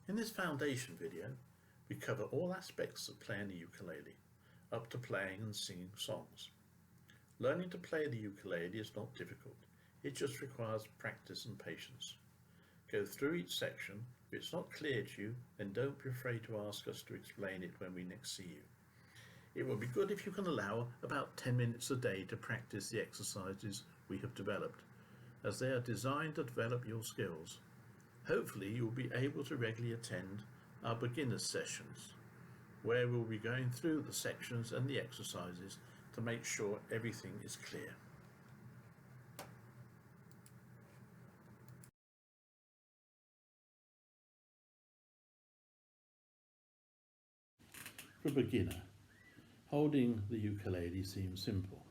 In this foundation video, we cover all aspects of playing the ukulele, up to playing and singing songs. Learning to play the ukulele is not difficult, it just requires practice and patience. Go through each section. If it's not clear to you, then don't be afraid to ask us to explain it when we next see you. It will be good if you can allow about 10 minutes a day to practice the exercises we have developed, as they are designed to develop your skills. Hopefully you will be able to regularly attend our beginners sessions, where we'll be going through the sections and the exercises to make sure everything is clear. For a beginner, holding the ukulele seems simple,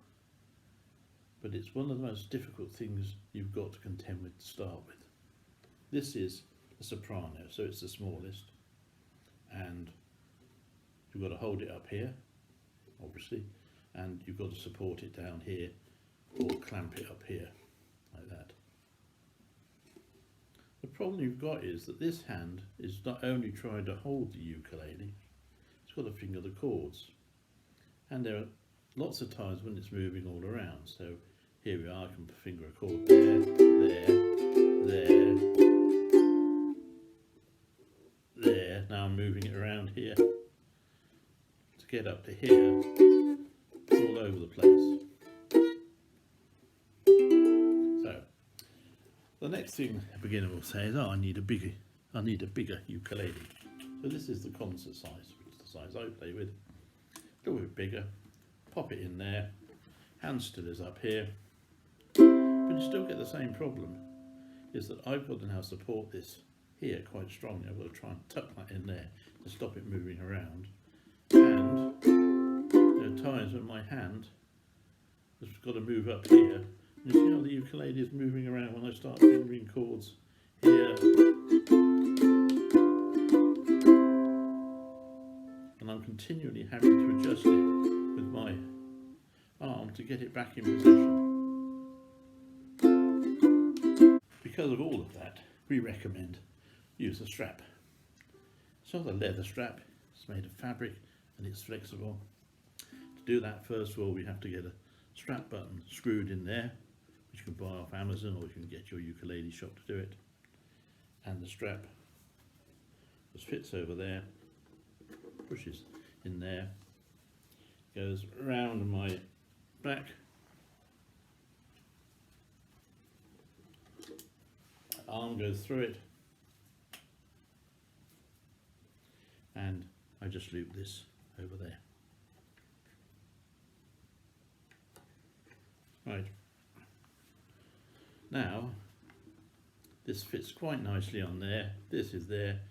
but it's one of the most difficult things you've got to contend with to start with. This is a soprano, so it's the smallest, and you've got to hold it up here, obviously, and you've got to support it down here or clamp it up here, like that. The problem you've got is that this hand is not only trying to hold the ukulele, it's got to finger the chords. And there are lots of times when it's moving all around. So here we are, I can finger a chord there, there, there. Now I'm moving it around here. To get up to here, it's all over the place. So the next thing a beginner will say is, oh, I need a bigger ukulele. So this is the concert size, which is the size I play with. A little bit bigger, pop it in there, hand still is up here, but you still get the same problem, is that I've got to now support this here quite strongly. I've got to try and tuck that in there to stop it moving around, and there are times when my hand has got to move up here, and you see how the ukulele is moving around when I start fingering chords here, and I'm continually having to adjust it with my arm to get it back in position. Because of all of that, we recommend use a strap. It's not a leather strap, it's made of fabric and it's flexible. To do that, first of all, we have to get a strap button screwed in there, which you can buy off Amazon, or you can get your ukulele shop to do it. And the strap just fits over there, pushes in there, goes around my back, arm goes through it, and I just loop this over there. Right, now this fits quite nicely on there, this is there,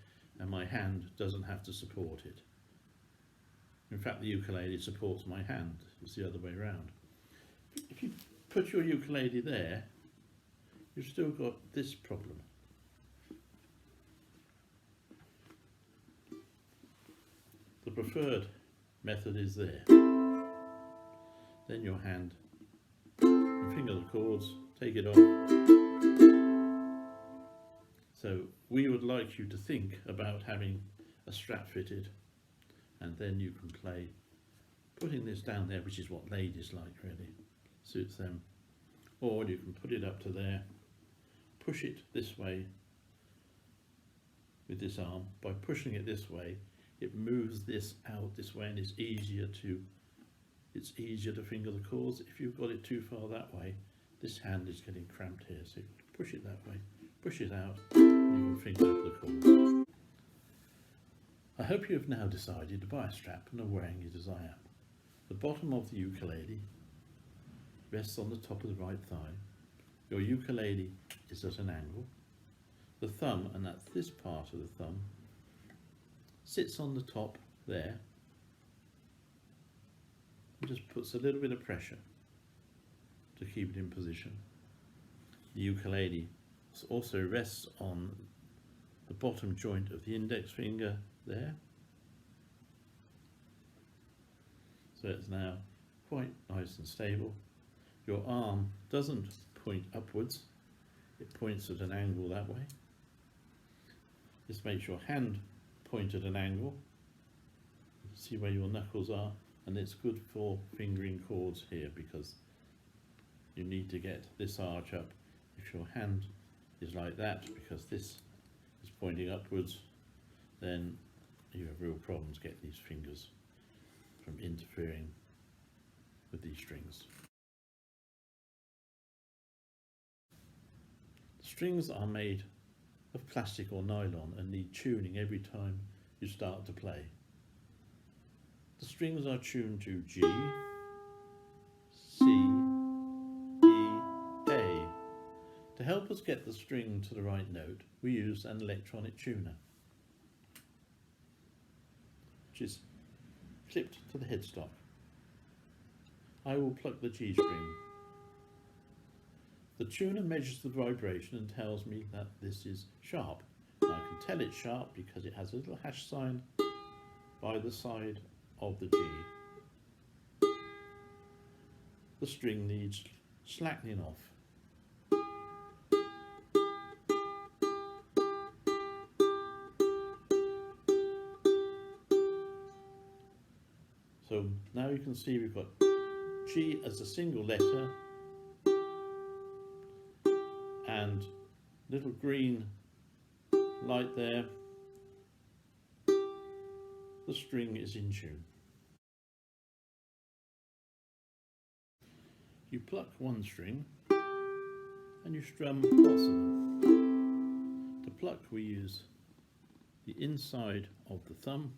and my hand doesn't have to support it. In fact, the ukulele supports my hand, it's the other way around. If you put your ukulele there, you've still got this problem. The preferred method is there. Then your hand can finger the chords, take it off. So we would like you to think about having a strap fitted, and then you can play putting this down there, which is what ladies like, really suits them, or you can put it up to there, push it this way with this arm. By pushing it this way, it moves this out this way, and it's easier to finger the chords. If you've got it too far that way, this hand is getting cramped here, so you push it that way, push it out, and you can finger the chords. I hope you have now decided to buy a strap and are wearing it as I am. The bottom of the ukulele rests on the top of the right thigh. Your ukulele is at an angle. The thumb, and that's this part of the thumb, sits on the top there and just puts a little bit of pressure to keep it in position. The ukulele also rests on the bottom joint of the index finger there. So it's now quite nice and stable. Your arm doesn't point upwards, it points at an angle that way. This makes your hand point at an angle. See where your knuckles are, and it's good for fingering chords here because you need to get this arch up. If your hand is like that because this is pointing upwards, then you have real problems getting these fingers from interfering with these strings. The strings are made of plastic or nylon and need tuning every time you start to play. The strings are tuned to G, C, E, A. To help us get the string to the right note, we use an electronic tuner, which is clipped to the headstock. I will pluck the G string. The tuner measures the vibration and tells me that this is sharp. And I can tell it's sharp because it has a little hash sign by the side of the G. The string needs slackening off. So now you can see we've got G as a single letter and little green light there. The string is in tune. You pluck one string and you strum lots of them. To pluck we use the inside of the thumb,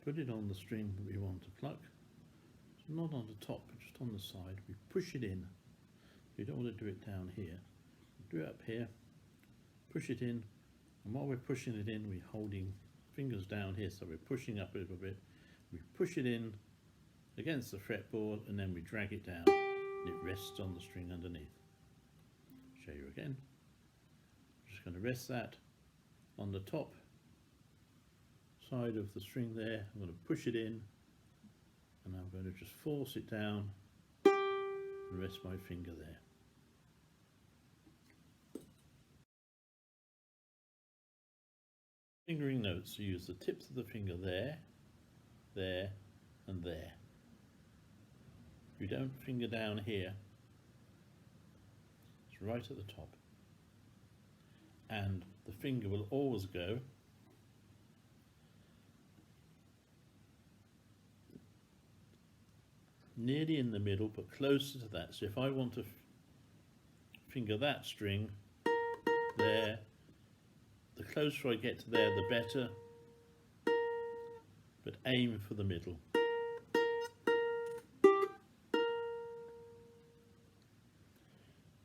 put it on the string that we want to pluck, so not on the top but just on the side. We push it in. We don't want to do it down here. Do it up here, push it in, and while we're pushing it in we're holding fingers down here, so we're pushing up a little bit. We push it in against the fretboard and then we drag it down and it rests on the string underneath. Show you again. I'm just going to rest that on the top side of the string there. I'm going to push it in and I'm going to just force it down and rest my finger there. Fingering notes, you use the tips of the finger there, there and there. You don't finger down here, it's right at the top. And the finger will always go nearly in the middle but closer to that. So if I want to finger that string there, the closer I get to there the better, but aim for the middle.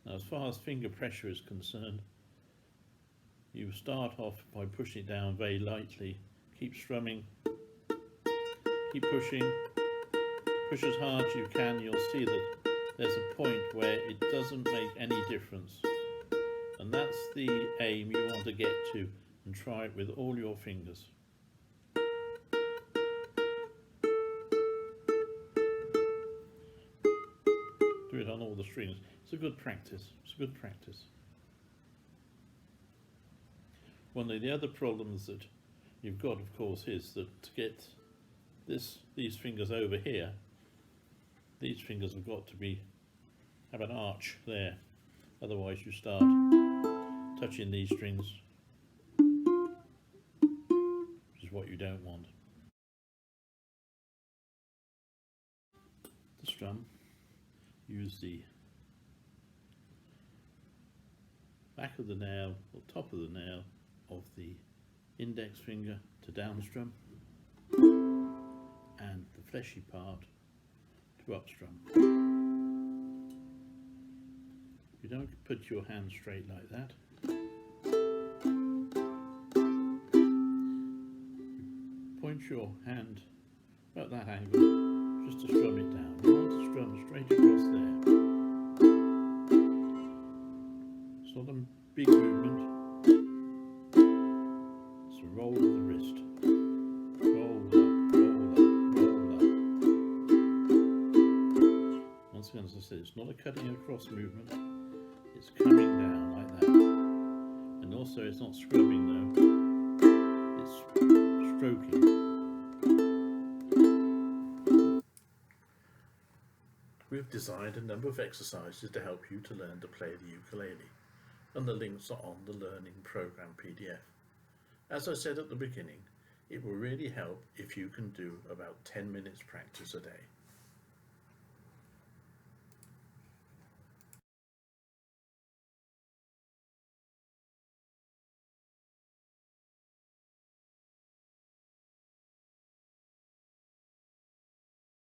Now as far as finger pressure is concerned, you start off by pushing it down very lightly, keep strumming, keep pushing, push as hard as you can. You'll see that there's a point where it doesn't make any difference. And that's the aim you want to get to, and try it with all your fingers. Do it on all the strings. It's a good practice. It's a good practice. One of the other problems that you've got, of course, is that to get these fingers over here, these fingers have got to have an arch there. Otherwise you start touching these strings, which is what you don't want. To strum, use the back of the nail or top of the nail of the index finger to down strum and the fleshy part to up strum. You don't put your hand straight like that. Point your hand at that angle just to strum it down. You want to strum straight across there. It's not a big movement. It's a roll of the wrist. Roll up, roll up, roll up. Once again, as I said, it's not a cutting across movement. It's coming down like that. And Also, it's not scrubbing though, it's stroking. We've designed a number of exercises to help you to learn to play the ukulele, and the links are on the Learning Program PDF. As I said at the beginning, it will really help if you can do about 10 minutes practice a day.